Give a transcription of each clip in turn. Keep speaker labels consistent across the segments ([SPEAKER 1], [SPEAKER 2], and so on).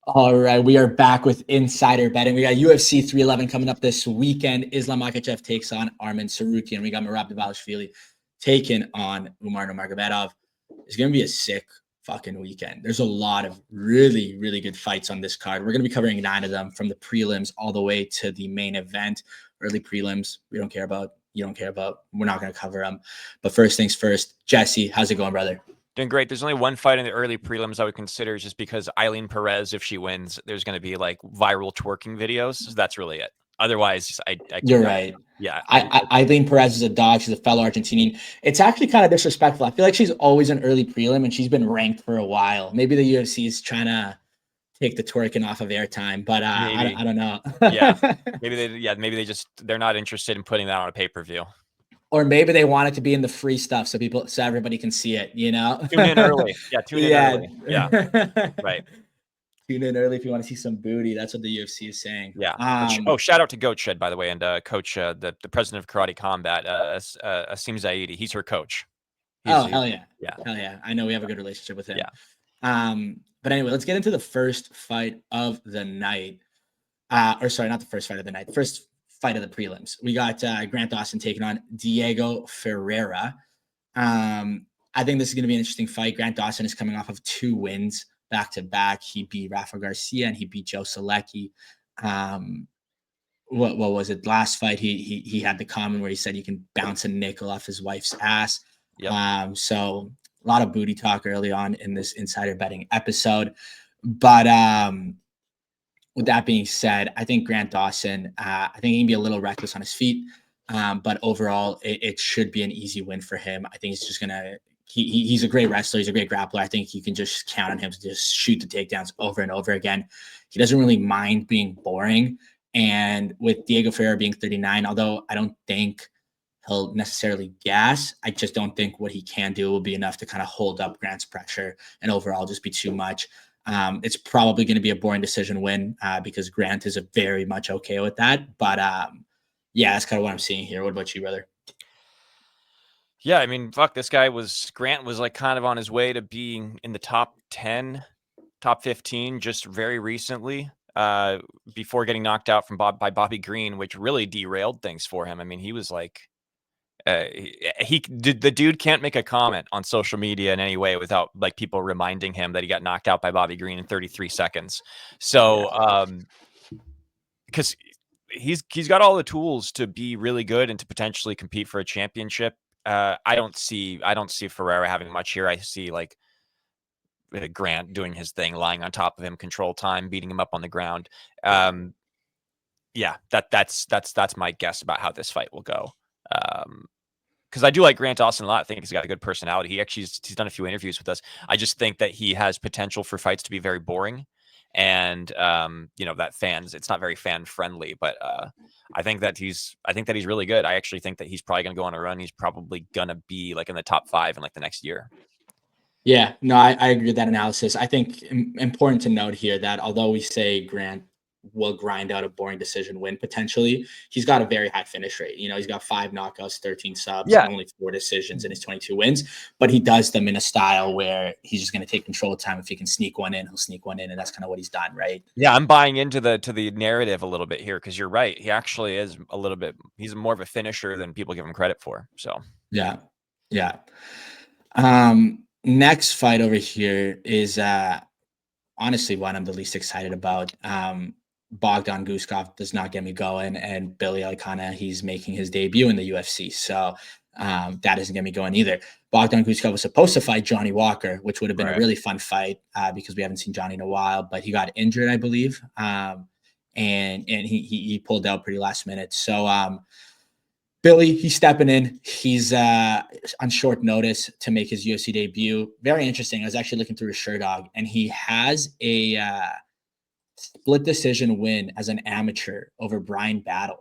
[SPEAKER 1] All right, we are back with insider betting. We got UFC 311 coming up this weekend. Islam Makhachev takes on Arman Tsarukyan. We got Merab Dvalishvili taking on Umar Nurmagomedov. It's going to be a sick fucking weekend. There's a lot of really, really good fights on this card. We're going to be covering 9 of them from the prelims all the way to the main event. Early prelims, we don't care about. You don't care about. We're not going to cover them. But first things first, Jesse, how's it going, brother?
[SPEAKER 2] Doing great. There's only one fight in the early prelims I would consider just because Eileen Perez, if she wins, there's going to be like viral twerking videos. So that's really it. Otherwise, I
[SPEAKER 1] You're right.
[SPEAKER 2] Yeah.
[SPEAKER 1] Eileen Perez is a dog. She's a fellow Argentinian. It's actually kind of disrespectful. I feel like she's always an early prelim and she's been ranked for a while. Maybe the UFC is trying to take the twerking off of airtime, but I don't know.
[SPEAKER 2] Maybe they're not interested in putting that on a pay-per-view.
[SPEAKER 1] Or maybe they want it to be in the free stuff so everybody can see it, you know?
[SPEAKER 2] Tune in early. Yeah, tune in early. Yeah. Right.
[SPEAKER 1] Tune in early if you want to see some booty. That's what the UFC is saying.
[SPEAKER 2] Yeah. Shout out to Goat Shed, by the way, and coach, the president of Karate Combat, Asim Zaidi. He's her coach.
[SPEAKER 1] Hell yeah. Hell yeah. I know we have a good relationship with him.
[SPEAKER 2] Yeah.
[SPEAKER 1] But anyway, let's get into the first fight of the night. Or sorry, not the first fight of the night. The first fight of the prelims. We got Grant Dawson taking on Diego Ferreira. I think this is going to be an interesting fight. Grant Dawson is coming off of 2 wins back-to-back. He beat Rafa Garcia and he beat Joe Solecki. What was it? Last fight, he had the comment where he said you can bounce a nickel off his wife's ass.
[SPEAKER 2] Yep.
[SPEAKER 1] So a lot of booty talk early on in this insider betting episode. But with that being said, I think Grant Dawson, I think he can be a little reckless on his feet. But overall, it should be an easy win for him. I think he's just going to he's a great wrestler. He's a great grappler. I think you can just count on him to just shoot the takedowns over and over again. He doesn't really mind being boring. And with Diego Ferreira being 39, although I don't think he'll necessarily gas, I just don't think what he can do will be enough to kind of hold up Grant's pressure and overall just be too much. It's probably going to be a boring decision win because Grant is very much okay with that. But yeah, that's kind of what I'm seeing here. What about you, brother?
[SPEAKER 2] Yeah, I mean, this guy Grant was like kind of on his way to being in the top 10, top 15 just very recently before getting knocked out by Bobby Green, which really derailed things for him. I mean, he was like, the dude can't make a comment on social media in any way without like people reminding him that he got knocked out by Bobby Green in 33 seconds. So, because he's got all the tools to be really good and to potentially compete for a championship. I don't see Ferreira having much here. I see like Grant doing his thing, lying on top of him, control time, beating him up on the ground. Yeah, that's my guess about how this fight will go. Because I do like Grant Dawson a lot. I think he's got a good personality. He's done a few interviews with us. I just think that he has potential for fights to be very boring. And that it's not very fan friendly, but I think that he's really good. I actually think that he's probably going to go on a run. He's probably going to be like in the top 5 in like the next year.
[SPEAKER 1] Yeah, no, I agree with that analysis. I think important to note here that although we say Grant will grind out a boring decision win potentially, he's got a very high finish rate. You know, he's got 5 knockouts, 13 subs, and only 4 decisions in his 22 wins. But he does them in a style where he's just going to take control of time. If he can sneak one in, he'll sneak one in, and that's kind of what he's done, right?
[SPEAKER 2] Yeah, I'm buying into the narrative a little bit here because you're right. He actually is a little bit. He's more of a finisher than people give him credit for. So
[SPEAKER 1] yeah. Next fight over here is honestly one I'm the least excited about. Bogdan Guskov does not get me going, and Billy Elekana, he's making his debut in the UFC, so that doesn't get me going either. Bogdan Guskov was supposed to fight Johnny Walker, which would have been a really fun fight because we haven't seen Johnny in a while, but he got injured, I believe, and he pulled out pretty last minute. So Billy, he's stepping in. He's on short notice to make his UFC debut. Very interesting. I was actually looking through his Sherdog, and he has a split decision win as an amateur over Brian Battle.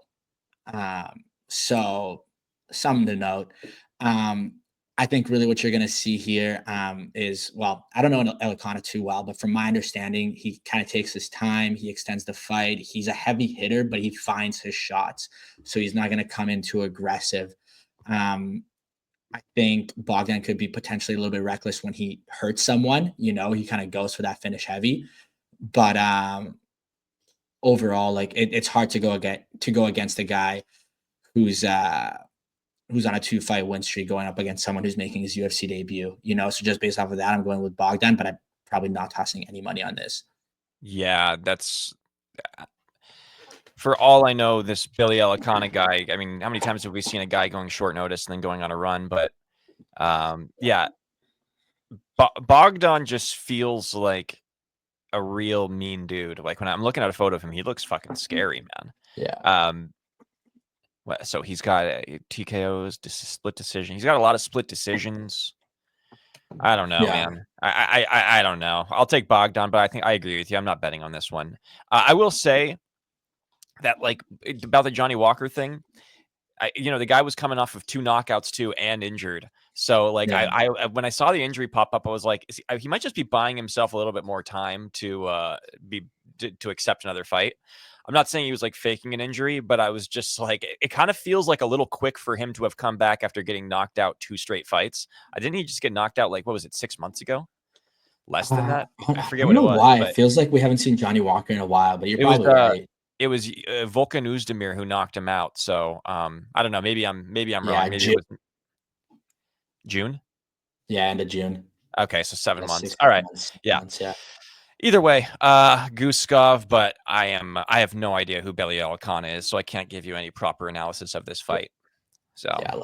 [SPEAKER 1] So something to note. I think really what you're going to see here is, well, I don't know Elekana too well, but from my understanding, he kind of takes his time. He extends the fight. He's a heavy hitter, but he finds his shots. So he's not going to come in too aggressive. I think Bogdan could be potentially a little bit reckless when he hurts someone. You know, he kind of goes for that finish heavy. But overall, like it's hard to go against a guy who's who's on a 2-fight win streak going up against someone who's making his UFC debut. So just based off of that, I'm going with Bogdan, but I'm probably not tossing any money on this.
[SPEAKER 2] Yeah, that's for all I know, this Billy Elekana guy. I mean, how many times have we seen a guy going short notice and then going on a run? But yeah, Bogdan just feels like a real mean dude. Like when I'm looking at a photo of him, he looks fucking scary, man.
[SPEAKER 1] Yeah.
[SPEAKER 2] So he's got TKOs, split decision. He's got a lot of split decisions. I don't know,
[SPEAKER 1] Yeah.
[SPEAKER 2] man. I don't know. I'll take Bogdan, but I think I agree with you. I'm not betting on this one. I will say that, like, about the Johnny Walker thing, the guy was coming off of 2 knockouts too and injured. So, like,
[SPEAKER 1] Yeah.
[SPEAKER 2] I when I saw the injury pop up, I was like, he might just be buying himself a little bit more time to accept another fight. I'm not saying he was like faking an injury, but I was just like, it kind of feels like a little quick for him to have come back after getting knocked out 2 straight fights. Didn't he just get knocked out, like, what was it, 6 months ago? Less than that? I
[SPEAKER 1] I
[SPEAKER 2] forget
[SPEAKER 1] don't
[SPEAKER 2] what it
[SPEAKER 1] know
[SPEAKER 2] was,
[SPEAKER 1] why. It
[SPEAKER 2] but
[SPEAKER 1] feels like we haven't seen Johnny Walker in a while, but you're
[SPEAKER 2] it was
[SPEAKER 1] probably right.
[SPEAKER 2] it was Volkan Oezdemir who knocked him out. So I don't know. Maybe I'm
[SPEAKER 1] Yeah,
[SPEAKER 2] wrong. Maybe it was June.
[SPEAKER 1] yeah, end of June.
[SPEAKER 2] Okay, so 7
[SPEAKER 1] Yeah,
[SPEAKER 2] months.
[SPEAKER 1] 6
[SPEAKER 2] All right.
[SPEAKER 1] months.
[SPEAKER 2] Yeah.
[SPEAKER 1] Months, yeah.
[SPEAKER 2] Either way, Guskov, but I have no idea who Beneil Dariush is, so I can't give you any proper analysis of this fight. So
[SPEAKER 1] Yeah,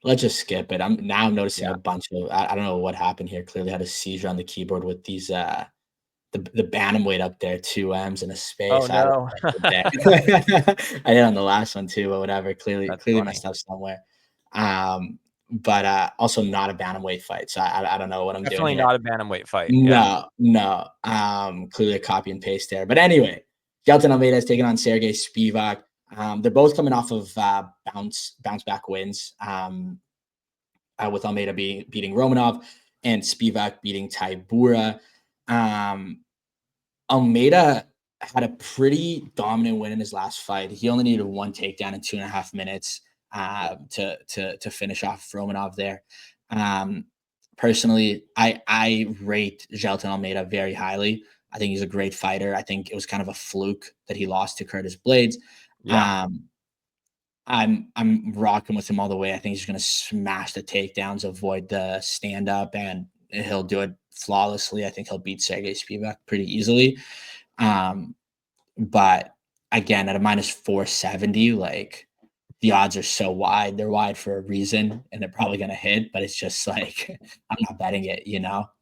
[SPEAKER 1] let's just skip it. I'm noticing
[SPEAKER 2] yeah.
[SPEAKER 1] a bunch of I don't know what happened here. Clearly had a seizure on the keyboard with these the bantamweight up there, 2 M's in a
[SPEAKER 2] Oh
[SPEAKER 1] space. I had
[SPEAKER 2] no.
[SPEAKER 1] a day. I hit on the last one too, but whatever. Clearly
[SPEAKER 2] That's
[SPEAKER 1] clearly
[SPEAKER 2] funny.
[SPEAKER 1] messed up somewhere. But also not a bantamweight fight. So I don't know what I'm doing
[SPEAKER 2] Definitely
[SPEAKER 1] here.
[SPEAKER 2] not a bantamweight fight. Yeah.
[SPEAKER 1] No. Clearly a copy and paste there. But anyway, Jailton Almeida is taking on Serghei Spivac. They're both coming off of bounce back wins. With Almeida beating Romanov and Spivac beating Tybura. Almeida had a pretty dominant win in his last fight. He only needed 1 takedown in 2.5 minutes to finish off Romanov there. Personally, I rate Jailton Almeida very highly. I think he's a great fighter. I think it was kind of a fluke that he lost to Curtis Blades.
[SPEAKER 2] Yeah.
[SPEAKER 1] I'm rocking with him all the way. I think he's going to smash the takedowns, avoid the stand up, and he'll do it flawlessly. I think he'll beat Serghei Spivac pretty easily. But again, at a minus 470, like the odds are so wide. They're wide for a reason, and they're probably going to hit. But it's just like I'm not betting it.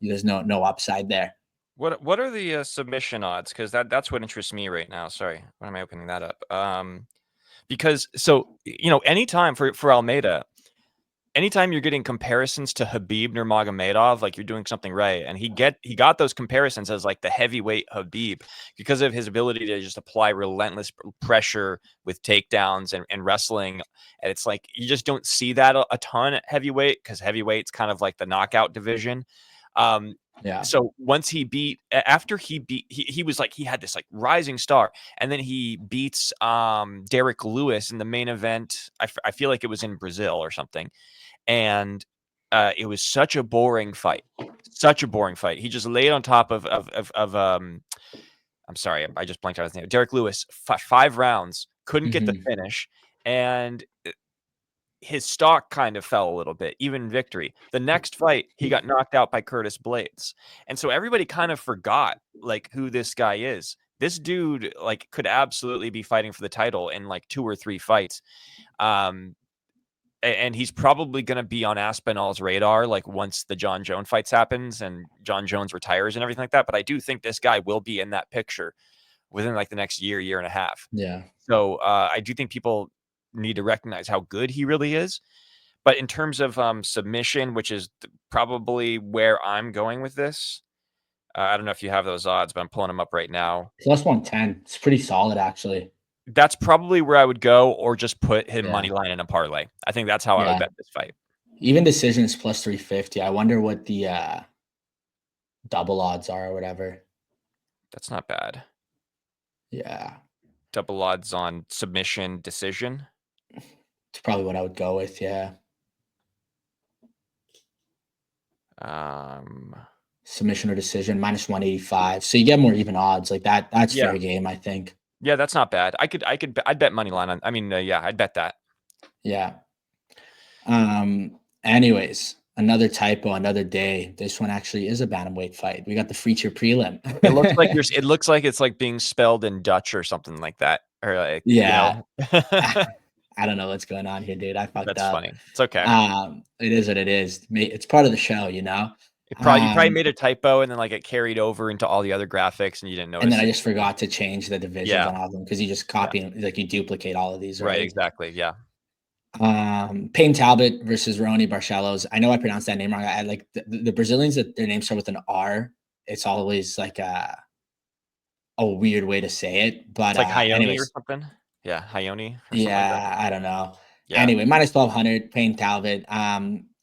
[SPEAKER 1] There's no upside there.
[SPEAKER 2] What are the submission odds? Because that's what interests me right now. Sorry, why am I opening that up? Because anytime for Almeida, anytime you're getting comparisons to Khabib Nurmagomedov, like, you're doing something right. And he got those comparisons as like the heavyweight Khabib because of his ability to just apply relentless pressure with takedowns and wrestling. And it's like you just don't see that a ton at heavyweight because heavyweight's kind of like the knockout division.
[SPEAKER 1] Yeah.
[SPEAKER 2] So once he was like, he had this like rising star, and then he beats Derek Lewis in the main event. I feel like it was in Brazil or something, and it was such a boring fight. He just laid on top of I'm sorry, I just blanked out his name. Derek Lewis, 5 rounds, couldn't get the
[SPEAKER 1] Mm-hmm.
[SPEAKER 2] finish, and his stock kind of fell a little bit, even in victory. The next fight, he got knocked out by Curtis Blades. And so everybody kind of forgot like who this guy is. This dude like could absolutely be fighting for the title in like 2 or 3 fights. And he's probably going to be on Aspinall's radar like once the John Jones fights happens and John Jones retires and everything like that. But I do think this guy will be in that picture within like the next year and a half.
[SPEAKER 1] Yeah.
[SPEAKER 2] So I do think people need to recognize how good he really is. But in terms of submission, which is probably where I'm going with this, I don't know if you have those odds, but I'm pulling them up right now.
[SPEAKER 1] Plus 110. It's pretty solid, actually.
[SPEAKER 2] That's probably where I would go, or just put him money
[SPEAKER 1] Yeah.
[SPEAKER 2] line in a parlay. I think that's how I would
[SPEAKER 1] Yeah.
[SPEAKER 2] bet this fight.
[SPEAKER 1] Even decisions plus 350. I wonder what the double odds are or whatever.
[SPEAKER 2] That's not bad.
[SPEAKER 1] Yeah.
[SPEAKER 2] Double odds on submission decision.
[SPEAKER 1] It's probably what I would go with. Yeah. submission or decision, -185. So you get more even odds. Like that's fair game, I think.
[SPEAKER 2] Yeah, that's not bad. I'd bet money line on. I mean, yeah, I'd bet that.
[SPEAKER 1] Yeah. Anyways, another typo, another day. This one actually is a bantamweight fight. We got the feature prelim.
[SPEAKER 2] It looks like it looks like it's like being spelled in Dutch or something like that, or like
[SPEAKER 1] yeah.
[SPEAKER 2] You know?
[SPEAKER 1] I don't know what's going on here, dude. I fucked
[SPEAKER 2] That's
[SPEAKER 1] up.
[SPEAKER 2] funny. It's okay.
[SPEAKER 1] It is what it is. It's part of the show, you know.
[SPEAKER 2] You probably made a typo and then like it carried over into all the other graphics and you didn't notice.
[SPEAKER 1] And then I just forgot to change the divisions on all of them because you just copy like you duplicate all of these, right?
[SPEAKER 2] Exactly. Yeah.
[SPEAKER 1] Payton Talbott versus Raoni Barcelos. I know I pronounced that name wrong. I like the Brazilians that their names start with an R. It's always like a weird way to say it, but
[SPEAKER 2] it's like Ione or
[SPEAKER 1] anyways,
[SPEAKER 2] something. Yeah, Ione.
[SPEAKER 1] Yeah, I don't know.
[SPEAKER 2] Yeah.
[SPEAKER 1] Anyway, -1200. Payton Talbott.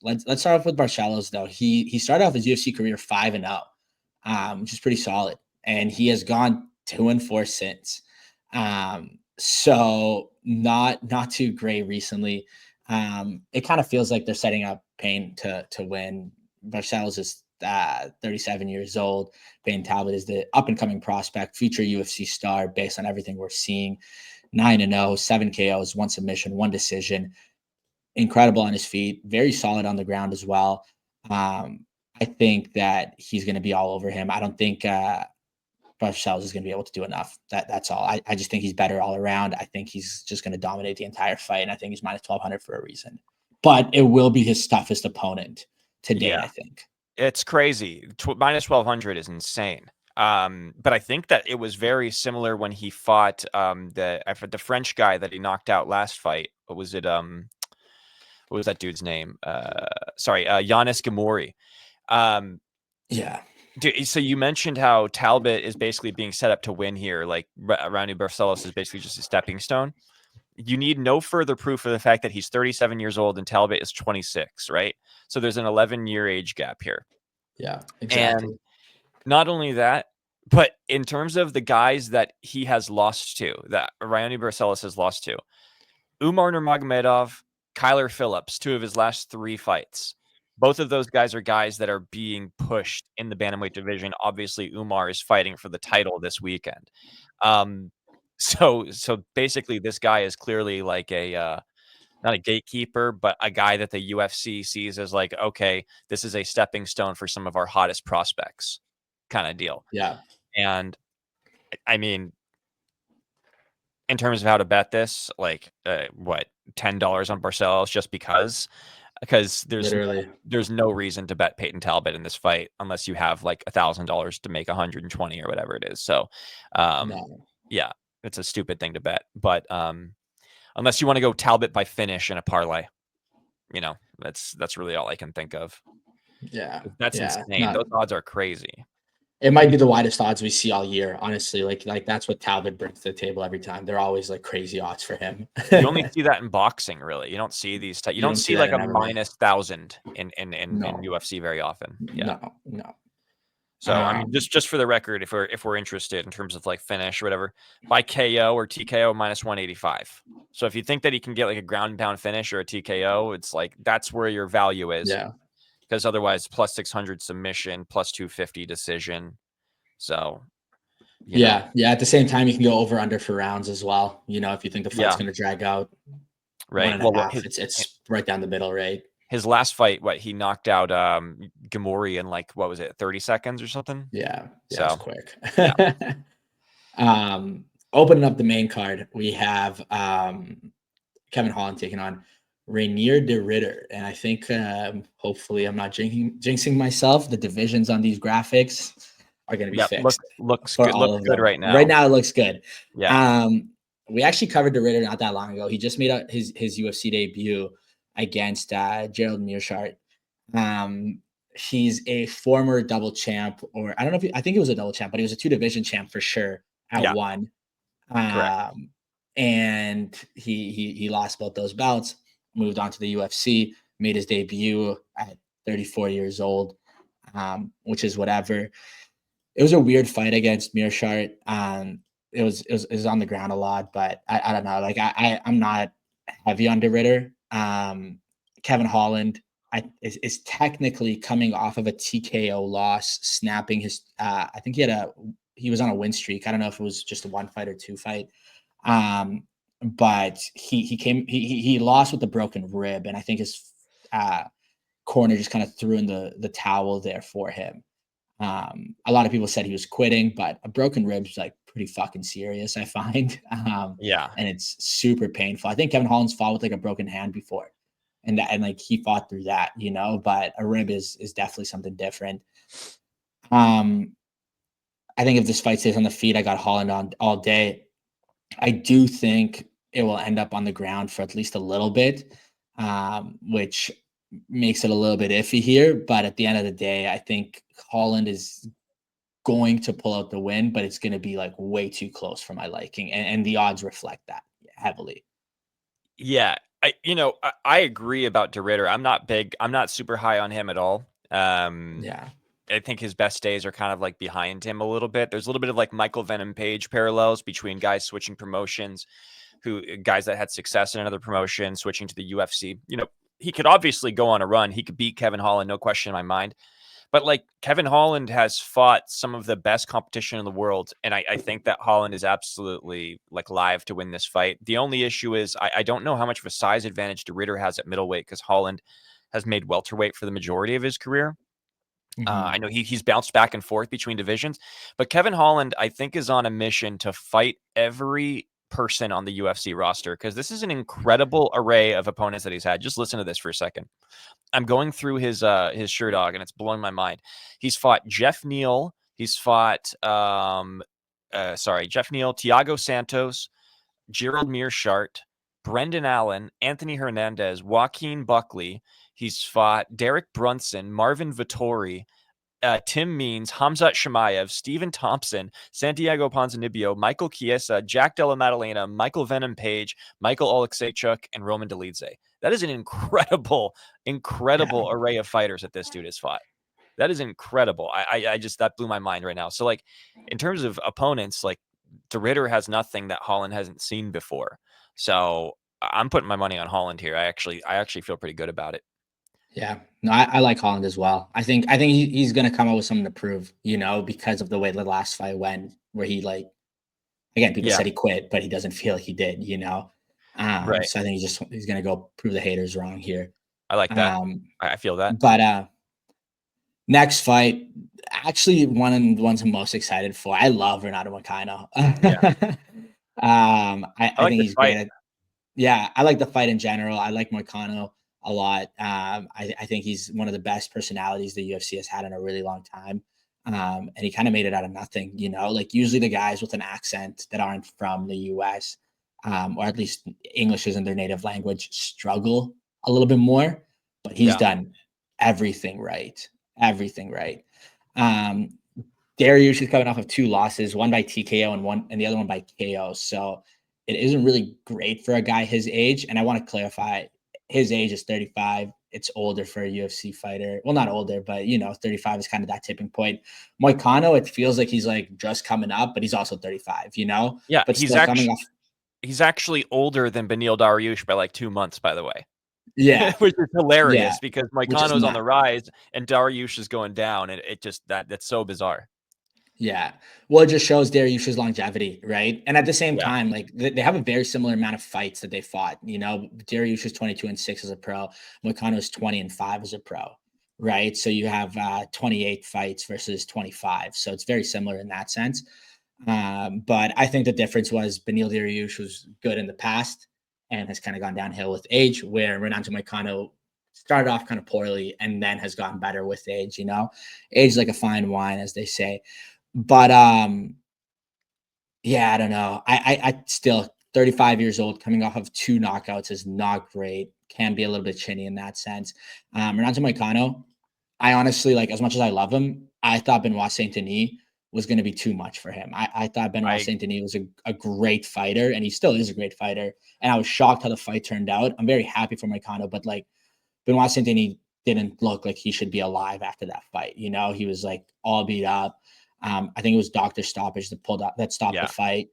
[SPEAKER 1] Let's start off with Barcelos though. He started off his UFC career 5-0, which is pretty solid, and he has gone 2-4 since. So not too great recently. It kind of feels like they're setting up Payne to win. Barcelos is 37 years old. Payton Talbott is the up and coming prospect, future UFC star based on everything we're seeing. 9-0, 7 KOs, 1 submission, 1 decision. Incredible on his feet, very solid on the ground as well. I think that he's going to be all over him. I don't think Barcelos is going to be able to do enough. That's all. I just think he's better all around. I think he's just going to dominate the entire fight, and I think he's -1200 for a reason. But it will be his toughest opponent today, I think.
[SPEAKER 2] It's crazy. -1200 is insane. But I think that it was very similar when he fought the French guy that he knocked out last fight. What was it? What was that dude's name? Giannis Gamori.
[SPEAKER 1] Yeah.
[SPEAKER 2] Dude, so you mentioned how Talbot is basically being set up to win here. Like Raoni Barcelos is basically just a stepping stone. You need no further proof of the fact that he's 37 years old and Talbot is 26, right? So there's an 11-year age gap here.
[SPEAKER 1] Yeah, exactly.
[SPEAKER 2] And not only that, but in terms of the guys that he has lost to, that Raoni Barcelos has lost to, Umar Nurmagomedov, Kyler Phillips, 2 of his last 3 fights. Both of those guys are guys that are being pushed in the bantamweight division. Obviously, Umar is fighting for the title this weekend. So basically, this guy is clearly like not a gatekeeper, but a guy that the UFC sees as like, okay, this is a stepping stone for some of our hottest prospects, kind of deal.
[SPEAKER 1] Yeah.
[SPEAKER 2] And I mean, in terms of how to bet this, like what, $10 on Barcelos just because there's no reason to bet Payton Talbot in this fight unless you have like $1,000 to make 120 or whatever it is. So yeah, it's a stupid thing to bet. But unless you want to go Talbot by finish in a parlay, you know, that's really all I can think of.
[SPEAKER 1] Yeah.
[SPEAKER 2] That's insane. Those odds are crazy.
[SPEAKER 1] It might be the widest odds we see all year, honestly. Like that's what Talbot brings to the table every time. They're always like crazy odds for him.
[SPEAKER 2] You only see that in boxing, really. You don't see these. You don't see like a -1,000 in UFC very often. Yeah.
[SPEAKER 1] No.
[SPEAKER 2] So I mean, just for the record, if we're interested in terms of like finish or whatever, by KO or TKO -185. So if you think that he can get like a ground and pound finish or a TKO, it's like that's where your value is.
[SPEAKER 1] Yeah.
[SPEAKER 2] Because otherwise, +600 submission, +250 decision. So,
[SPEAKER 1] yeah. At the same time, you can go over under for rounds as well. You know, if you think the fight's going to drag out,
[SPEAKER 2] right?
[SPEAKER 1] 1.5, it's right down the middle, right?
[SPEAKER 2] His last fight, he knocked out Gamori in like what was it, 30 seconds or something?
[SPEAKER 1] Yeah,
[SPEAKER 2] so
[SPEAKER 1] was quick. Opening up the main card, we have Kevin Holland taking on Reinier de Ridder, and I think hopefully I'm not jinxing myself. The divisions on these graphics are going to be fixed.
[SPEAKER 2] Looks good. Looks good right now.
[SPEAKER 1] Right now, it looks good.
[SPEAKER 2] Yeah.
[SPEAKER 1] We actually covered de Ridder not that long ago. He just made up his UFC debut against Gerald Meerschaert. He's a former double champ, or I don't know if I think he was a double champ, but he was a 2-division champ for sure at one. And he lost both those bouts, moved on to the UFC, made his debut at 34 years old, which is whatever. It was a weird fight against Meerschaert. It was on the ground a lot, but I don't know. Like I'm not heavy on de Ridder. Kevin Holland, is technically coming off of a TKO loss, snapping his. I think he was on a win streak. I don't know if it was just a 1 fight or 2 fight. But he lost with a broken rib, and I think his corner just kind of threw in the towel there for him. A lot of people said he was quitting, but a broken rib is like pretty fucking serious, I find.
[SPEAKER 2] Yeah.
[SPEAKER 1] And it's super painful. I think Kevin Holland's fought with like a broken hand before, and like he fought through that, but a rib is definitely something different. I think if this fight stays on the feet, I got Holland on all day. I do think it will end up on the ground for at least a little bit, which makes it a little bit iffy here. But at the end of the day, I think Holland is going to pull out the win, but it's going to be like way too close for my liking. And the odds reflect that heavily.
[SPEAKER 2] Yeah. I agree about De Ridder. I'm not super high on him at all.
[SPEAKER 1] Yeah.
[SPEAKER 2] I think his best days are kind of like behind him a little bit. There's a little bit of like Michael Venom Page parallels between guys switching promotions, guys that had success in another promotion, switching to the UFC. He could obviously go on a run. He could beat Kevin Holland, no question in my mind. But like Kevin Holland has fought some of the best competition in the world. And I think that Holland is absolutely like live to win this fight. The only issue is I don't know how much of a size advantage De Ridder has at middleweight, because Holland has made welterweight for the majority of his career. I know he's bounced back and forth between divisions, but Kevin Holland, I think, is on a mission to fight every person on the UFC roster, because this is an incredible array of opponents that he's had. Just listen to this for a second. I'm going through his Sherdog, and it's blowing my mind. He's fought Jeff Neal. He's fought Jeff Neal, Thiago Santos, Gerald Mearshart, Brendan Allen, Anthony Hernandez, Joaquin Buckley. He's fought Derek Brunson, Marvin Vittori, Tim Means, Hamzat Shemaev, Stephen Thompson, Santiago Ponzinibbio, Michael Chiesa, Jack Della Maddalena, Michael Venom Page, Michael Oleksiejczuk, and Roman Dolidze. That is an incredible array of fighters that this dude has fought. That is incredible. I just, that blew my mind right now. So like in terms of opponents, like De Ridder has nothing that Holland hasn't seen before. So I'm putting my money on Holland here. I actually feel pretty good about it.
[SPEAKER 1] Yeah, no, I like Holland as well. I think he's going to come up with something to prove, because of the way the last fight went, where he again, people said he quit, but he doesn't feel he did,
[SPEAKER 2] Right.
[SPEAKER 1] So I think he's going to go prove the haters wrong here.
[SPEAKER 2] I like that. I feel that.
[SPEAKER 1] But next fight, actually one of the ones I'm most excited for. I love Renato Moicano.
[SPEAKER 2] Yeah.
[SPEAKER 1] I think he's
[SPEAKER 2] fight.
[SPEAKER 1] great. Yeah, I like the fight in general. I like Moicano a lot. I think he's one of the best personalities the UFC has had in a really long time. And he kind of made it out of nothing, like usually the guys with an accent that aren't from the US, or at least English isn't their native language, struggle a little bit more, but he's done everything right. Dariush is coming off of 2 losses, one by TKO and the other one by KO. So it isn't really great for a guy his age. And I want to clarify, his age is 35. It's older for a UFC fighter. Well, not older, but 35 is kind of that tipping point. Moicano, it feels like he's like just coming up, but he's also 35,
[SPEAKER 2] Yeah,
[SPEAKER 1] but still coming off.
[SPEAKER 2] He's actually older than Beneil Dariush by like 2 months, by the way.
[SPEAKER 1] Yeah.
[SPEAKER 2] Which is hilarious because Moicano's on the rise and Dariush is going down. And it just, that's so bizarre.
[SPEAKER 1] Yeah. Well, it just shows Dariush's longevity, right? And at the same time, like they have a very similar amount of fights that they fought. Dariush is 22-6 as a pro. Moicano is 20-5 as a pro, right? So you have 28 fights versus 25. So it's very similar in that sense. But I think the difference was Beneil Dariush was good in the past and has kind of gone downhill with age, where Renato Moicano started off kind of poorly and then has gotten better with age. Age is like a fine wine, as they say. But yeah, I don't know. I still 35 years old, coming off of 2 knockouts is not great. Can be a little bit chinny in that sense. Renato Moicano, I honestly, like, as much as I love him, I thought Benoit Saint-Denis was going to be too much for him. I thought Benoit Saint-Denis was a great fighter, and he still is a great fighter. And I was shocked how the fight turned out. I'm very happy for Moicano, but like Benoit Saint-Denis didn't look like he should be alive after that fight. He was like all beat up. I think it was doctor stoppage that stopped the fight.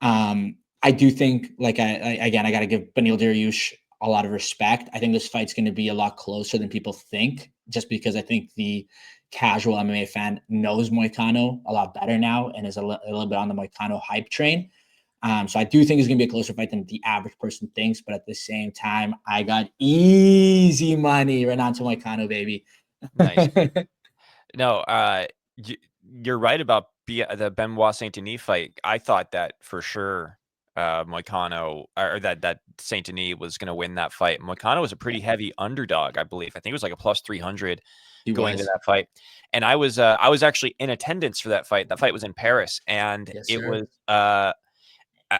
[SPEAKER 1] I do think, like, I got to give Beneil Dariush a lot of respect. I think this fight's going to be a lot closer than people think, just because I think the casual MMA fan knows Moicano a lot better now and is a little bit on the Moicano hype train. So I do think it's going to be a closer fight than the average person thinks. But at the same time, I got easy money. Renato Moicano, baby.
[SPEAKER 2] Nice. No, you're right about the Benoit Saint-Denis fight. I thought that for sure Moicano, or that Saint-Denis was going to win that fight. Moicano was a pretty heavy underdog, I believe. I think it was like a plus 300 going to that fight. And I was actually in attendance for that fight. That fight was in Paris, and it was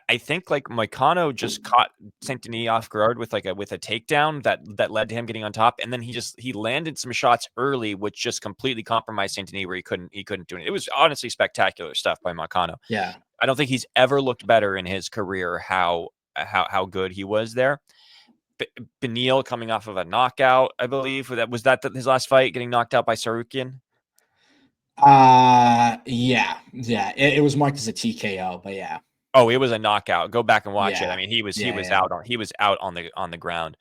[SPEAKER 2] I think like Moicano just caught Saint-Denis off guard with a takedown that led to him getting on top, and then he landed some shots early, which just completely compromised Saint-Denis, where he couldn't do it. It was honestly spectacular stuff by Moicano.
[SPEAKER 1] Yeah,
[SPEAKER 2] I don't think he's ever looked better in his career. How good he was there. Beneil coming off of a knockout, I believe was that his last fight, getting knocked out by Tsarukyan.
[SPEAKER 1] Yeah. It was marked as a TKO, but yeah.
[SPEAKER 2] Oh, it was a knockout. Go back and watch it. I mean, he was out on the ground.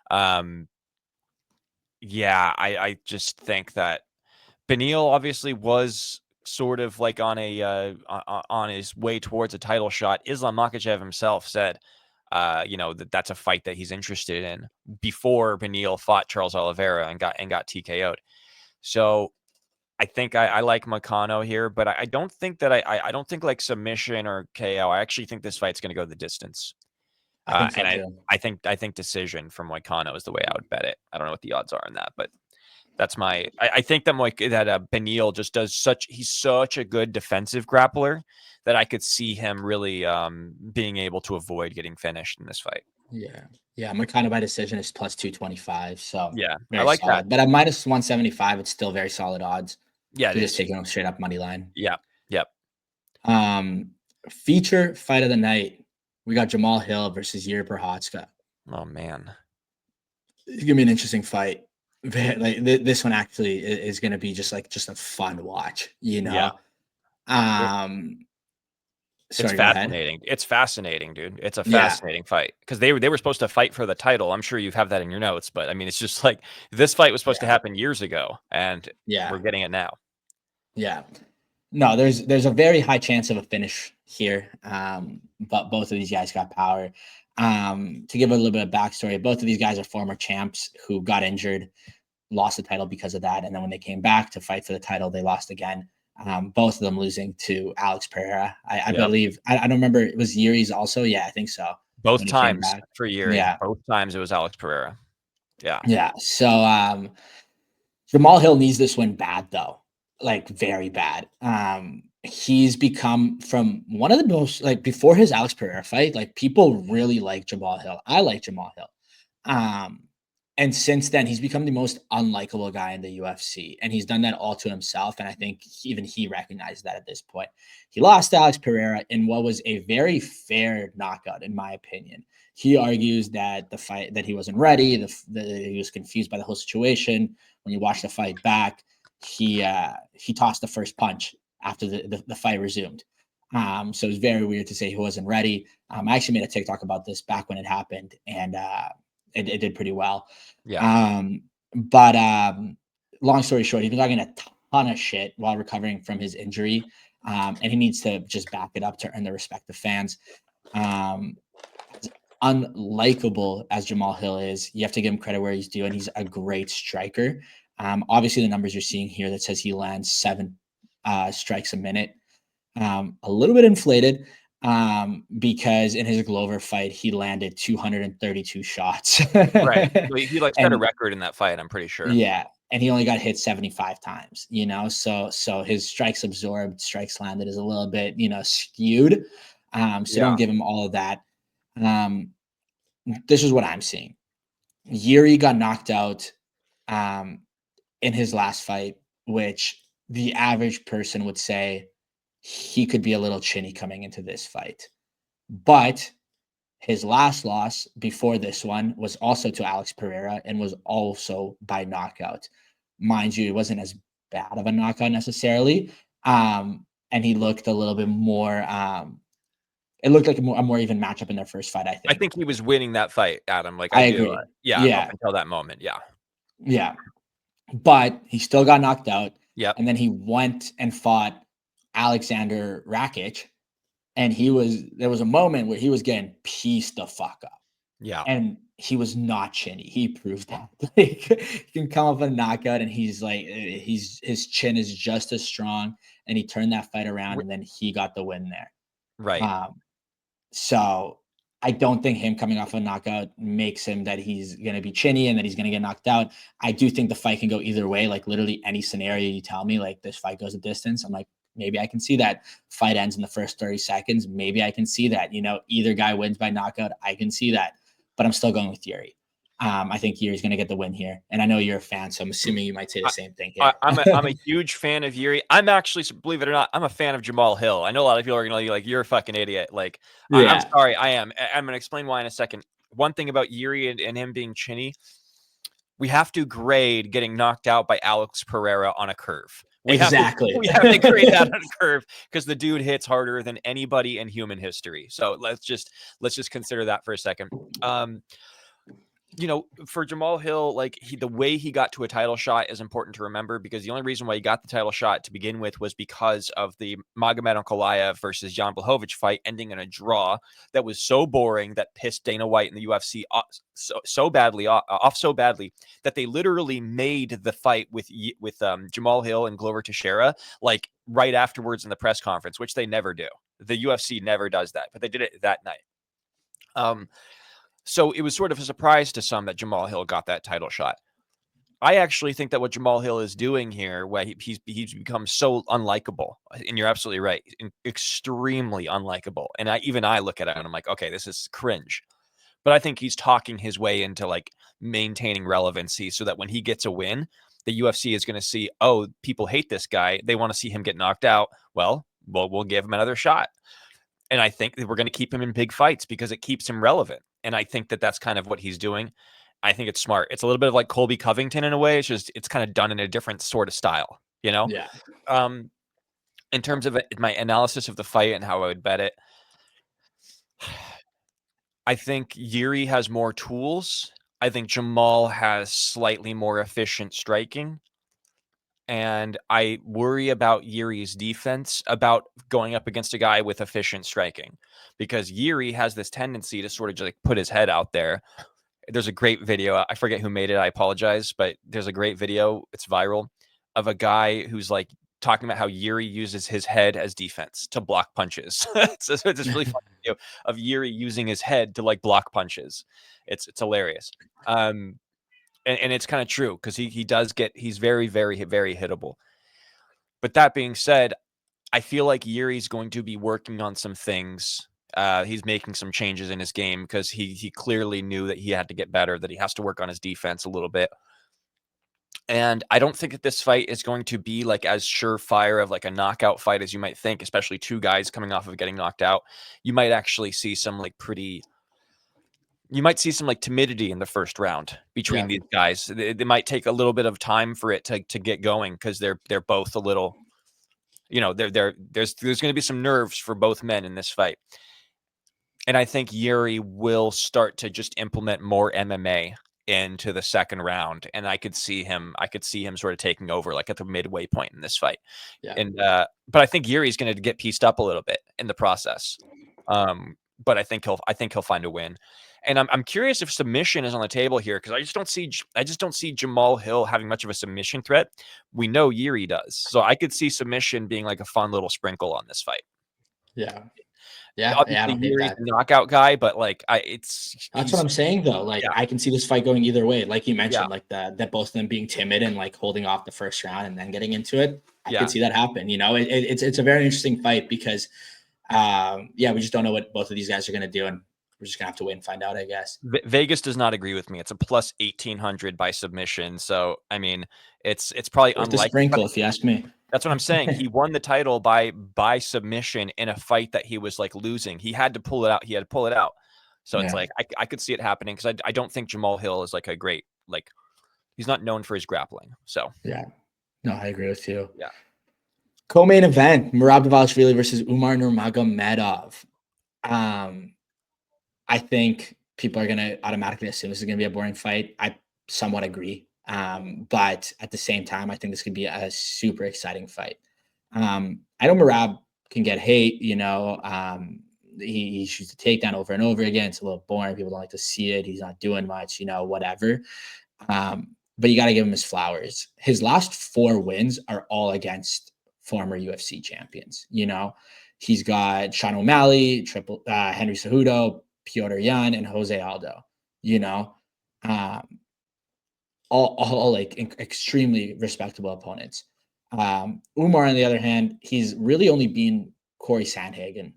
[SPEAKER 2] I just think that Beneil obviously was sort of like on his way towards a title shot. Islam Makhachev himself said, that's a fight that he's interested in before Beneil fought Charles Oliveira and got TKO'd. So I think I like Moicano here, but I don't think that I don't think like submission or KO. I actually think this fight's going to go the distance.
[SPEAKER 1] I think so too.
[SPEAKER 2] I think decision from Moicano is the way I would bet it. I don't know what the odds are on that, but that's I think that Beneil just he's such a good defensive grappler that I could see him really being able to avoid getting finished in this fight.
[SPEAKER 1] Yeah. Moicano by decision is plus 225. So
[SPEAKER 2] yeah,
[SPEAKER 1] I
[SPEAKER 2] like
[SPEAKER 1] solid.
[SPEAKER 2] that.
[SPEAKER 1] But at minus 175, it's still very solid odds.
[SPEAKER 2] Yeah,
[SPEAKER 1] just taking them straight up money line.
[SPEAKER 2] Yeah. Yep.
[SPEAKER 1] Feature fight of the night. We got Jamahal Hill versus Jiri Prochazka.
[SPEAKER 2] Oh man,
[SPEAKER 1] it's gonna be an interesting fight. Like this one actually is gonna be just a fun watch.
[SPEAKER 2] Yeah. It's fascinating. It's fascinating, dude. It's a fascinating fight because they were supposed to fight for the title. I'm sure you have that in your notes, but I mean, it's just like this fight was supposed to happen years ago, and we're getting it now.
[SPEAKER 1] Yeah. No, there's a very high chance of a finish here. But both of these guys got power. To give a little bit of backstory, both of these guys are former champs who got injured, lost the title because of that, and then when they came back to fight for the title, they lost again. Both of them losing to Alex Pereira. I believe. I don't remember. It was Jiri's also. Yeah, I think so.
[SPEAKER 2] Both times for Jiri. Yeah. Both times it was Alex Pereira. Yeah.
[SPEAKER 1] Yeah. So Jamahal Hill needs this win bad though. Like very bad. He's become from one of the most before his Alex Pereira fight, people really like Jamahal Hill. I like Jamahal Hill. And since then, he's become the most unlikable guy in the UFC. And he's done that all to himself. And I think even he recognized that at this point. He lost to Alex Pereira in what was a very fair knockout, in my opinion. He argues that the fight, that he wasn't ready, he was confused by the whole situation. When you watch the fight back, he tossed the first punch after the fight resumed. So it was very weird to say he wasn't ready. I actually made a TikTok about this back when it happened, and it did pretty well.
[SPEAKER 2] Yeah.
[SPEAKER 1] But long story short, he's been talking a ton of shit while recovering from his injury. And he needs to just back it up to earn the respect of fans. As unlikable as Jamahal Hill is, you have to give him credit where he's due, and he's a great striker. Obviously, the numbers you're seeing here that says he lands 7 strikes a minute, a little bit inflated, because in his Glover fight, he landed 232 shots.
[SPEAKER 2] Right. He set a record in that fight, I'm pretty sure.
[SPEAKER 1] Yeah. And he only got hit 75 times, so his strikes absorbed, strikes landed is a little bit, skewed. Don't give him all of that. This is what I'm seeing. Jiri got knocked out in his last fight, which the average person would say he could be a little chinny coming into this fight. But his last loss before this one was also to Alex Pereira and was also by knockout. Mind you, it wasn't as bad of a knockout necessarily. And he looked a little bit more it looked like a more even matchup in their first fight.
[SPEAKER 2] I think he was winning that fight, Adam. Like
[SPEAKER 1] I
[SPEAKER 2] I do.
[SPEAKER 1] agree.
[SPEAKER 2] Yeah,
[SPEAKER 1] Yeah.
[SPEAKER 2] up until that moment. Yeah.
[SPEAKER 1] Yeah. But he still got knocked out.
[SPEAKER 2] Yep.
[SPEAKER 1] And then he went and fought Alexander Rakic. And there was a moment where he was getting pieced the fuck up.
[SPEAKER 2] Yeah.
[SPEAKER 1] And he was not chinny. He proved that. Like, he can come up with a knockout and he's like, his chin is just as strong. And he turned that fight around and then he got the win there.
[SPEAKER 2] Right.
[SPEAKER 1] So I don't think him coming off a knockout makes him that he's going to be chinny and that he's going to get knocked out. I do think the fight can go either way. Like literally any scenario you tell me, like this fight goes a distance, I'm like, maybe I can see that. Fight ends in the first 30 seconds. Maybe I can see that, either guy wins by knockout. I can see that, but I'm still going with Jiri. I think Yuri's going to get the win here. And I know you're a fan, so I'm assuming you might say the same thing here.
[SPEAKER 2] I'm a huge fan of Jiri. I'm actually, believe it or not, I'm a fan of Jamahal Hill. I know a lot of people are going to be like, you're a fucking idiot. Like, yeah. I'm sorry, I am. I'm going to explain why in a second. One thing about Jiri and him being chinny, we have to grade getting knocked out by Alex Ferreira on a curve. We have to grade that on a curve because the dude hits harder than anybody in human history. So let's just consider that for a second. For Jamahal Hill, like the way he got to a title shot is important to remember because the only reason why he got the title shot to begin with was because of the Magomed Ankalaev versus Jan Blachowicz fight ending in a draw that was so boring that pissed Dana White and the UFC off so badly that they literally made the fight with Jamahal Hill and Glover Teixeira like right afterwards in the press conference, which they never do. The UFC never does that, but they did it that night. So it was sort of a surprise to some that Jamahal Hill got that title shot. I actually think that what Jamahal Hill is doing here, where he's become so unlikable, and you're absolutely right, extremely unlikable. And I look at it and I'm like, okay, this is cringe. But I think he's talking his way into like maintaining relevancy so that when he gets a win, the UFC is going to see, oh, people hate this guy. They want to see him get knocked out. Well, we'll give him another shot. And I think that we're going to keep him in big fights because it keeps him relevant. And I think that that's kind of what he's doing. I think it's smart. It's a little bit of like Colby Covington in a way. It's kind of done in a different sort of style, Yeah. In terms of my analysis of the fight and how I would bet it, I think Jiri has more tools. I think Jamahal has slightly more efficient striking. And I worry about Jiri's defense, about going up against a guy with efficient striking, because Jiri has this tendency to sort of just like put his head out there. There's a great video. I forget who made it. I apologize, but there's a great video. It's viral of a guy who's like talking about how Jiri uses his head as defense to block punches. It's this really funny video of Jiri using his head to like block punches. It's hilarious. And it's kind of true because he's very, very, very hittable. But that being said, I feel like Jiri's going to be working on some things. He's making some changes in his game because he clearly knew that he had to get better, that he has to work on his defense a little bit. And I don't think that this fight is going to be like as surefire of like a knockout fight as you might think, especially two guys coming off of getting knocked out. You might actually see some like timidity in the first round between these guys. They might take a little bit of time for it to get going because they're both a little, there's going to be some nerves for both men in this fight. And I think Jiri will start to just implement more MMA into the second round. And I could see him sort of taking over like at the midway point in this fight. Yeah. And but I think Jiri is going to get pieced up a little bit in the process. But I think he'll find a win. And I'm curious if submission is on the table here because I just don't see Jamahal Hill having much of a submission threat. We know Jiri does, so I could see submission being like a fun little sprinkle on this fight.
[SPEAKER 1] Yeah.
[SPEAKER 2] Obviously, Jiri's a knockout guy, but like
[SPEAKER 1] that's what I'm saying though. Like I can see this fight going either way. Like you mentioned, like that both of them being timid and like holding off the first round and then getting into it. I could see that happen. It's a very interesting fight because we just don't know what both of these guys are going to do, and we're just going to have to wait and find out, I guess.
[SPEAKER 2] Vegas does not agree with me. It's a plus 1,800 by submission. So, I mean, it's probably
[SPEAKER 1] unlikely. The sprinkle, if you ask me.
[SPEAKER 2] That's what I'm saying. He won the title by submission in a fight that he was like losing. He had to pull it out. So it's like, I could see it happening because I don't think Jamahal Hill is like a great, like, he's not known for his grappling. So,
[SPEAKER 1] yeah. No, I agree with you.
[SPEAKER 2] Yeah.
[SPEAKER 1] Co-main event, Merab Dvalishvili versus Umar Nurmagomedov. Um, I think people are going to automatically assume this is going to be a boring fight. I somewhat agree. But at the same time, I think this could be a super exciting fight. I know Merab can get hate, he shoots the takedown over and over again. It's a little boring. People don't like to see it. He's not doing much, whatever. But you got to give him his flowers. His last 4 wins are all against former UFC champions. He's got Sean O'Malley, Henry Cejudo, Piotr Yan, and Jose Aldo. Um, all like extremely respectable opponents. Umar, on the other hand, he's really only been Corey Sandhagen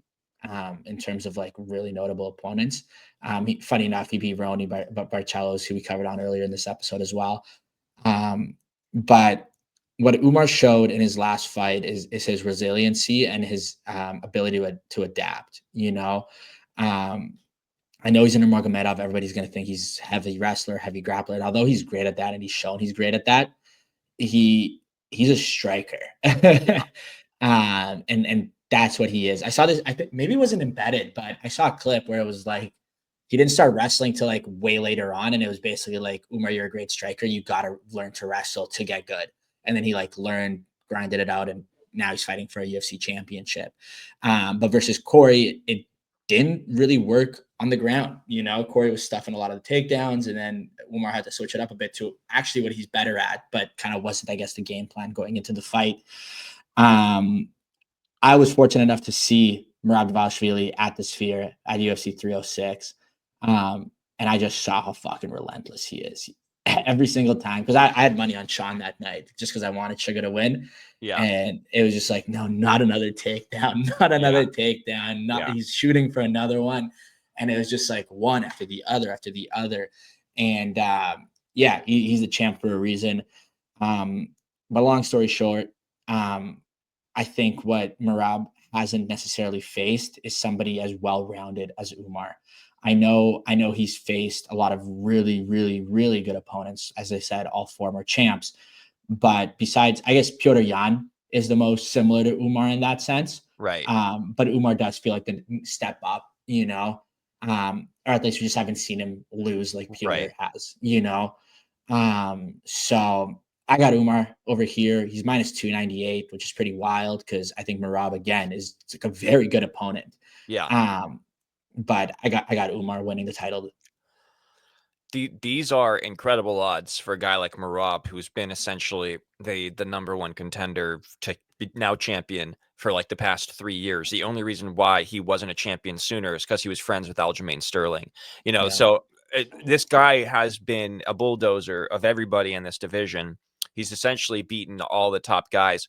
[SPEAKER 1] in terms of like really notable opponents. Funny enough, he beat Raoni by Barcelos, who we covered on earlier in this episode as well. But what Umar showed in his last fight is his resiliency and his ability to adapt. I know he's in Nurmagomedov. Everybody's going to think he's heavy wrestler, heavy grappler. And although he's great at that, and he's shown he's great at that, he's a striker. And that's what he is. I saw this. I think maybe it wasn't embedded, but I saw a clip where it was like he didn't start wrestling till like way later on, and it was basically like, Umar, you're a great striker. You got to learn to wrestle to get good. And then he like learned, grinded it out, and now he's fighting for a UFC championship. But versus Corey, it didn't really work on the ground. Corey was stuffing a lot of the takedowns, and then Umar had to switch it up a bit to actually what he's better at, but kind of wasn't, I guess, the game plan going into the fight. I was fortunate enough to see Merab Dvalishvili at the Sphere at UFC 306. And I just saw how fucking relentless he is every single time. Because I had money on Sean that night just because I wanted Sugar to win.
[SPEAKER 2] Yeah.
[SPEAKER 1] And it was just like, no, not another takedown, not another takedown. He's shooting for another one. And it was just like one after the other after the other. And he's the champ for a reason. But long story short, I think what Merab hasn't necessarily faced is somebody as well-rounded as Umar. I know he's faced a lot of really, really, really good opponents. As I said, all former champs. But besides, I guess Piotr Yan is the most similar to Umar in that sense.
[SPEAKER 2] Right.
[SPEAKER 1] But Umar does feel like the step up, or at least we just haven't seen him lose like Piotr has, So I got Umar over here. He's minus 298, which is pretty wild because I think Merab again is like a very good opponent.
[SPEAKER 2] Yeah.
[SPEAKER 1] But I got Umar winning the title.
[SPEAKER 2] These are incredible odds for a guy like Merab, who's been essentially the number one contender to be now champion for like the past 3 years. The only reason why he wasn't a champion sooner is because he was friends with Aljamain Sterling. So this guy has been a bulldozer of everybody in this division. He's essentially beaten all the top guys.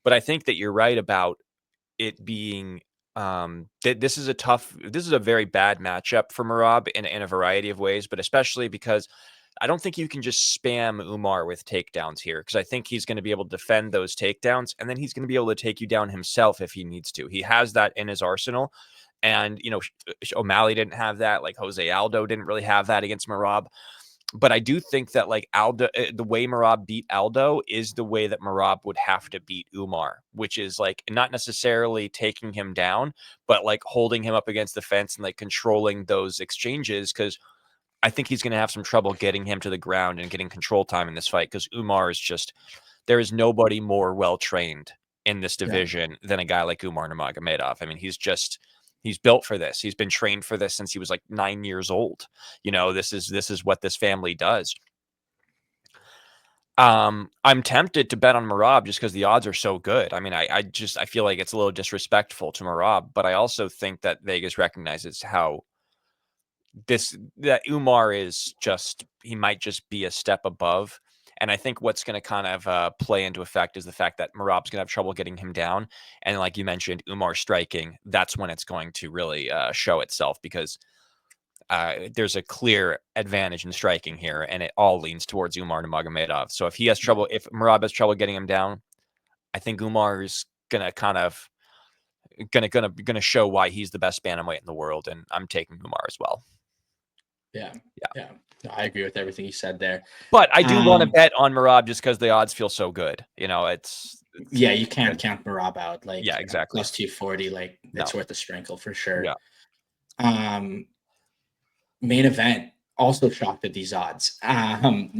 [SPEAKER 2] But I think that you're right about it being this is a very bad matchup for Merab in a variety of ways, but especially because I don't think you can just spam Umar with takedowns here, because I think he's going to be able to defend those takedowns, and then he's going to be able to take you down himself if he needs to. He has that in his arsenal. And, O'Malley didn't have that. Like Jose Aldo didn't really have that against Merab. But I do think that like Aldo, the way Merab beat Aldo is the way that Merab would have to beat Umar, which is like not necessarily taking him down, but like holding him up against the fence and like controlling those exchanges. Because I think he's going to have some trouble getting him to the ground and getting control time in this fight, because Umar is just, there is nobody more well-trained in this division than a guy like Umar Nurmagomedov. I mean, he's built for this. He's been trained for this since he was like 9 years old. This is what this family does. I'm tempted to bet on Merab just because the odds are so good. I mean, I feel like it's a little disrespectful to Merab, but I also think that Vegas recognizes how that Umar is he might just be a step above. And I think what's going to kind of play into effect is the fact that Merab's going to have trouble getting him down. And like you mentioned, Umar striking, that's when it's going to really show itself, because there's a clear advantage in striking here, and it all leans towards Umar Nurmagomedov. So if Merab has trouble getting him down, I think Umar is going to kind of going to show why he's the best bantamweight in the world. And I'm taking Umar as well.
[SPEAKER 1] Yeah.
[SPEAKER 2] Yeah.
[SPEAKER 1] Yeah. No, I agree with everything you said there.
[SPEAKER 2] But I do want to bet on Merab just because the odds feel so good. You know, it's
[SPEAKER 1] yeah, you can't count Merab out. Like,
[SPEAKER 2] yeah, exactly.
[SPEAKER 1] plus 240, like it's worth a sprinkle for sure.
[SPEAKER 2] Yeah.
[SPEAKER 1] Main event, also shocked at these odds. You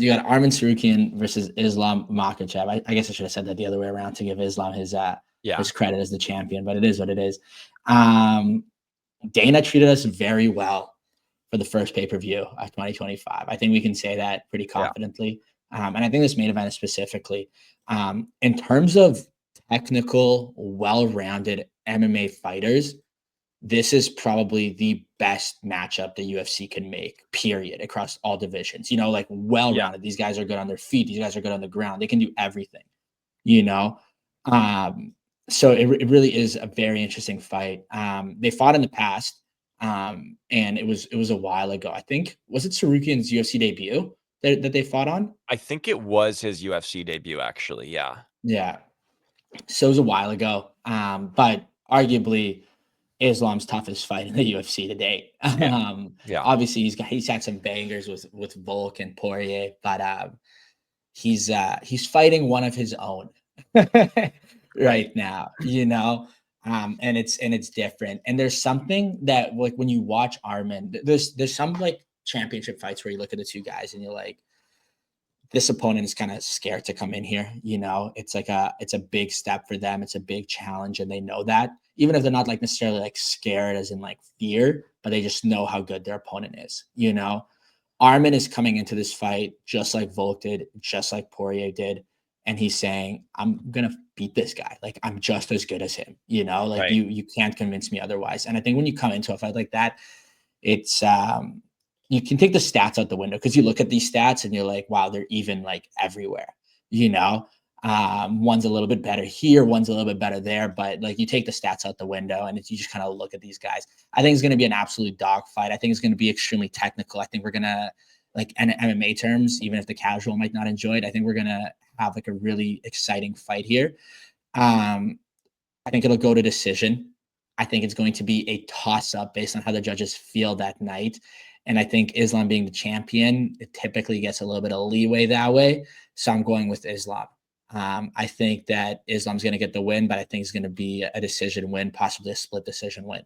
[SPEAKER 1] got Arman Tsarukyan versus Islam Makhachev. I guess I should have said that the other way around to give Islam his credit as the champion, but it is what it is. Dana treated us very well for the first pay-per-view of 2025. I think we can say that pretty confidently. And I think this main event specifically, in terms of technical, well-rounded MMA fighters, this is probably the best matchup the UFC can make, period, across all divisions. You know, like well-rounded. These guys are good on their feet. These guys are good on the ground. They can do everything, you know? So it really is a very interesting fight. They fought in the past, and it was a while ago. I think, was it Tsarukyan's UFC debut that they fought on?
[SPEAKER 2] I think it was his UFC debut, actually. Yeah.
[SPEAKER 1] Yeah. So it was a while ago. But arguably Islam's toughest fight in the UFC to date. Obviously he's had some bangers with Volk and Poirier, but he's fighting one of his own right now, you know. And it's different. And there's something that, like, when you watch Arman, there's some like championship fights where you look at the two guys and you're like, this opponent is kind of scared to come in here. You know, it's a big step for them. It's a big challenge. And they know that, even if they're not like necessarily like scared as in like fear, but they just know how good their opponent is. You know, Arman is coming into this fight just like Volk did, just like Poirier did. And he's saying, I'm going to beat this guy. Like, I'm just as good as him. You know, like you can't convince me otherwise. And I think when you come into a fight like that, it's, you can take the stats out the window, because you look at these stats and you're like, wow, they're even like everywhere, you know. One's a little bit better here, one's a little bit better there, but like you take the stats out the window and you just kind of look at these guys. I think it's going to be an absolute dogfight. I think it's going to be extremely technical. I think we're going to, like, in MMA terms, even if the casual might not enjoy it, I think we're going to have like a really exciting fight here. I think it'll go to decision. I think it's going to be a toss-up based on how the judges feel that night. And I think Islam being the champion, it typically gets a little bit of leeway that way. So I'm going with Islam. I think that Islam's going to get the win, but I think it's going to be a decision win, possibly a split decision win.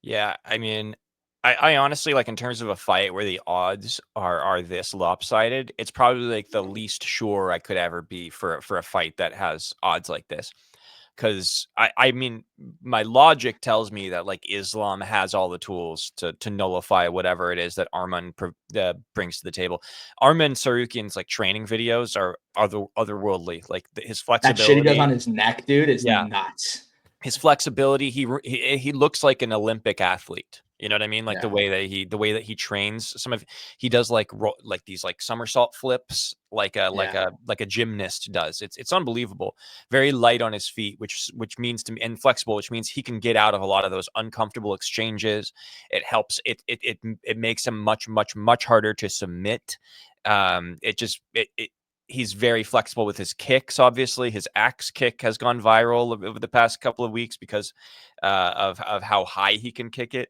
[SPEAKER 2] Yeah, I mean, I honestly, like, in terms of a fight where the odds are this lopsided, it's probably like the least sure I could ever be for a fight that has odds like this. Because I mean, my logic tells me that, like, Islam has all the tools to nullify whatever it is that Arman brings to the table. Arman Tsarukyan's like training videos are otherworldly. Like his flexibility,
[SPEAKER 1] that shit he does on his neck, dude, is nuts.
[SPEAKER 2] His flexibility, he looks like an Olympic athlete. You know what I mean? Like the way that he trains. He does like these like somersault flips, like a gymnast does. It's unbelievable. Very light on his feet, which means to me, and flexible, which means he can get out of a lot of those uncomfortable exchanges. It helps. It makes him much harder to submit. He's very flexible with his kicks. Obviously, his axe kick has gone viral over the past couple of weeks because of how high he can kick it.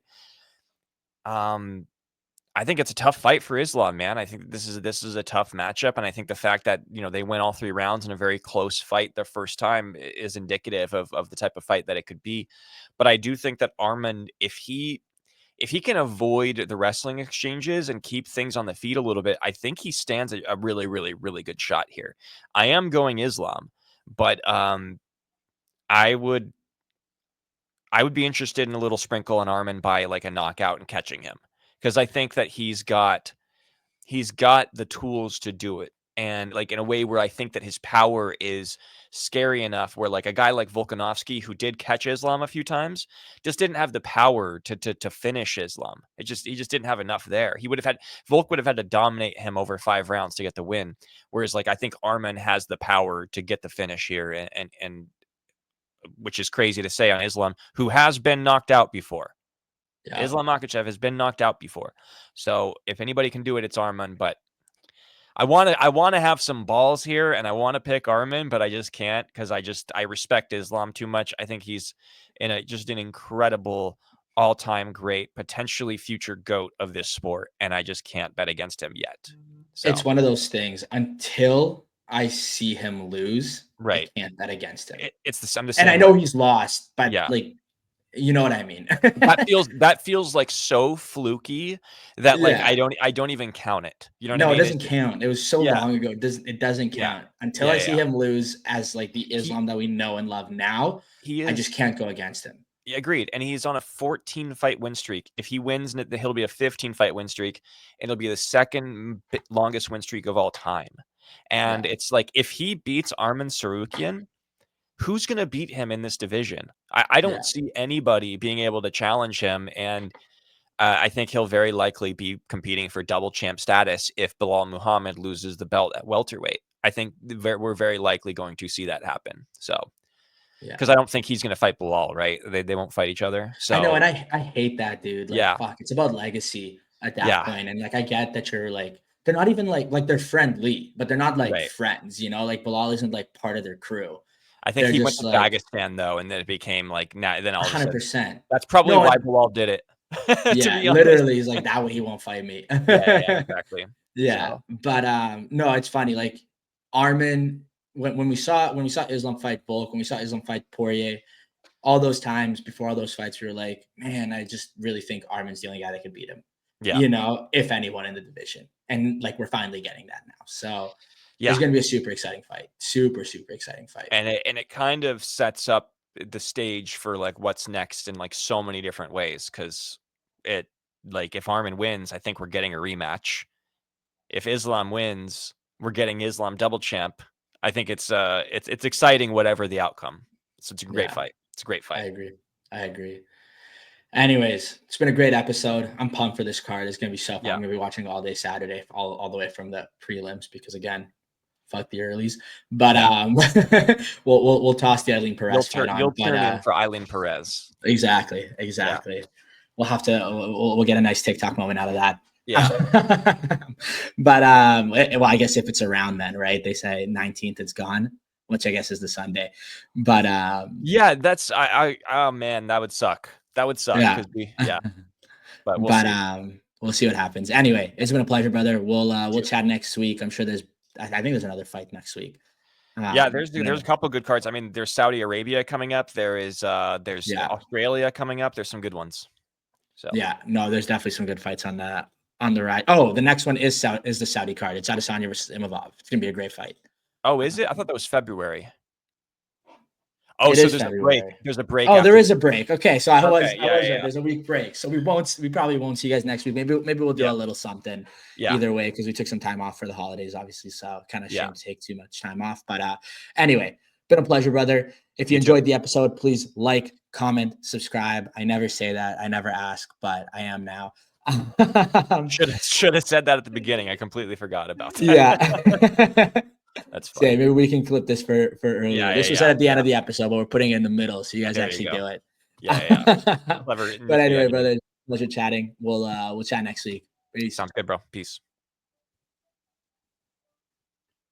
[SPEAKER 2] I think it's a tough fight for Islam, man. I think this is a tough matchup, and I think the fact that, you know, they went all 3 rounds in a very close fight the first time is indicative of the type of fight that it could be. But I do think that Arman, if he can avoid the wrestling exchanges and keep things on the feet a little bit, I think he stands a really, really, really good shot here. I am going Islam, but I would be interested in a little sprinkle on Arman by like a knockout and catching him, because I think that he's got the tools to do it. And like in a way where I think that his power is scary enough where, like, a guy like Volkanovski, who did catch Islam a few times, just didn't have the power to finish Islam. He just didn't have enough there. Volk would have had to dominate him over 5 rounds to get the win. Whereas, like, I think Arman has the power to get the finish here, and which is crazy to say on Islam, who has been knocked out before. Yeah. Islam Makhachev has been knocked out before. So if anybody can do it, it's Arman. But I want to have some balls here, and I want to pick Arman, but I just can't, because I respect Islam too much. I think he's in just an incredible all-time great, potentially future GOAT of this sport, and I just can't bet against him yet. So
[SPEAKER 1] It's one of those things. Until I see him lose, I
[SPEAKER 2] right.
[SPEAKER 1] can't bet against him.
[SPEAKER 2] I'm the
[SPEAKER 1] And
[SPEAKER 2] same
[SPEAKER 1] I know
[SPEAKER 2] way.
[SPEAKER 1] he's lost, but
[SPEAKER 2] Yeah.
[SPEAKER 1] like, you know what I mean?
[SPEAKER 2] That feels like so fluky that like
[SPEAKER 1] Yeah.
[SPEAKER 2] I don't even count it. You know what I
[SPEAKER 1] No, it
[SPEAKER 2] mean?
[SPEAKER 1] doesn't count. It was so
[SPEAKER 2] Yeah.
[SPEAKER 1] long ago. It doesn't
[SPEAKER 2] Yeah.
[SPEAKER 1] count. Until
[SPEAKER 2] Yeah,
[SPEAKER 1] I see
[SPEAKER 2] yeah.
[SPEAKER 1] him lose as like the Islam that we know and love now,
[SPEAKER 2] He
[SPEAKER 1] I
[SPEAKER 2] is
[SPEAKER 1] just can't go against him.
[SPEAKER 2] agreed. And he's on a 14 fight win streak. If he wins, he'll be a 15 fight win streak, and it'll be the second longest win streak of all time. And it's like, if he beats Arman Tsarukyan, who's going to beat him in this division? I don't see anybody being able to challenge him. And I think he'll very likely be competing for double champ status if Belal Muhammad loses the belt at welterweight. I think we're very likely going to see that happen. So, because I don't think he's going to fight Belal, right? They won't fight each other. So
[SPEAKER 1] I know, and I hate that, dude. Like,
[SPEAKER 2] yeah,
[SPEAKER 1] fuck, it's about legacy at that
[SPEAKER 2] yeah,
[SPEAKER 1] point. And like, I get that you're like, they're not even like they're friendly, but they're not like
[SPEAKER 2] right.
[SPEAKER 1] friends, you know? Like Bilal isn't like part of their crew.
[SPEAKER 2] I think
[SPEAKER 1] They're
[SPEAKER 2] he went
[SPEAKER 1] just
[SPEAKER 2] to
[SPEAKER 1] like
[SPEAKER 2] Dagestan though, and then it became like then all of a sudden
[SPEAKER 1] 100%.
[SPEAKER 2] that's probably
[SPEAKER 1] No,
[SPEAKER 2] why Belal did it. To
[SPEAKER 1] yeah,
[SPEAKER 2] be honest.
[SPEAKER 1] literally, he's like, that way he won't fight me.
[SPEAKER 2] Yeah, exactly.
[SPEAKER 1] Yeah,
[SPEAKER 2] So.
[SPEAKER 1] but no, it's funny. Like Arman, when we saw Islam fight Volk, when we saw Islam fight Poirier, all those times before all those fights, we were like, man, I just really think Arman's the only guy that could beat him.
[SPEAKER 2] Yeah.
[SPEAKER 1] You know, if anyone in the division, and like we're finally getting that now. So
[SPEAKER 2] yeah,
[SPEAKER 1] it's gonna be a super exciting fight. Super exciting fight.
[SPEAKER 2] And it kind of sets up the stage for like what's next in like so many different ways, because it like if Arman wins, I think we're getting a rematch. If Islam wins, we're getting Islam double champ. I think it's exciting whatever the outcome. So it's a great fight. It's a great fight.
[SPEAKER 1] I agree. Anyways, it's been a great episode. I'm pumped for this card. It's gonna be so fun. I'm gonna be watching all day Saturday, all the way from the prelims, because again, fuck the earlies. But we'll toss the Eileen Perez fight on.
[SPEAKER 2] You'll turn in for Eileen Perez.
[SPEAKER 1] Exactly. Yeah. We'll have to. We'll get a nice TikTok moment out of that.
[SPEAKER 2] Yeah.
[SPEAKER 1] But well, I guess if it's around then, right? They say 19th it's gone, which I guess is the Sunday. But
[SPEAKER 2] yeah, that's oh man, that would suck. That would suck.
[SPEAKER 1] Yeah.
[SPEAKER 2] But
[SPEAKER 1] we'll see what happens. Anyway, it's been a pleasure, brother. We'll chat next week. I'm sure I think there's another fight next week.
[SPEAKER 2] Yeah, there's a couple good cards. I mean, there's Saudi Arabia coming up. There's Australia coming up. There's some good ones. So
[SPEAKER 1] yeah, no, there's definitely some good fights on the ride. Oh, the next one is the Saudi card. It's Adesanya versus Imavov. It's gonna be a great fight.
[SPEAKER 2] Oh, is it? I thought that was February. Oh, so there's February. A break. There's a break.
[SPEAKER 1] Oh, there is a break. Okay, so I was
[SPEAKER 2] right.
[SPEAKER 1] There's a week break, so we probably won't see you guys next week. Maybe we'll do a little something.
[SPEAKER 2] Yeah.
[SPEAKER 1] Either way, because we took some time off for the holidays, obviously. So kind of shame to take too much time off. But anyway, been a pleasure, brother. If you enjoyed the episode, please like, comment, subscribe. I never say that. I never ask, but I am now.
[SPEAKER 2] Should have said that at the beginning. I completely forgot about that.
[SPEAKER 1] Yeah.
[SPEAKER 2] That's fine.
[SPEAKER 1] Maybe we can clip this for earlier. This was at the end of the episode, but we're putting it in the middle, so you guys actually do it.
[SPEAKER 2] Yeah. Clever.
[SPEAKER 1] But anyway, brother, pleasure chatting. We'll chat next week. Peace.
[SPEAKER 2] Sounds good, bro. Peace.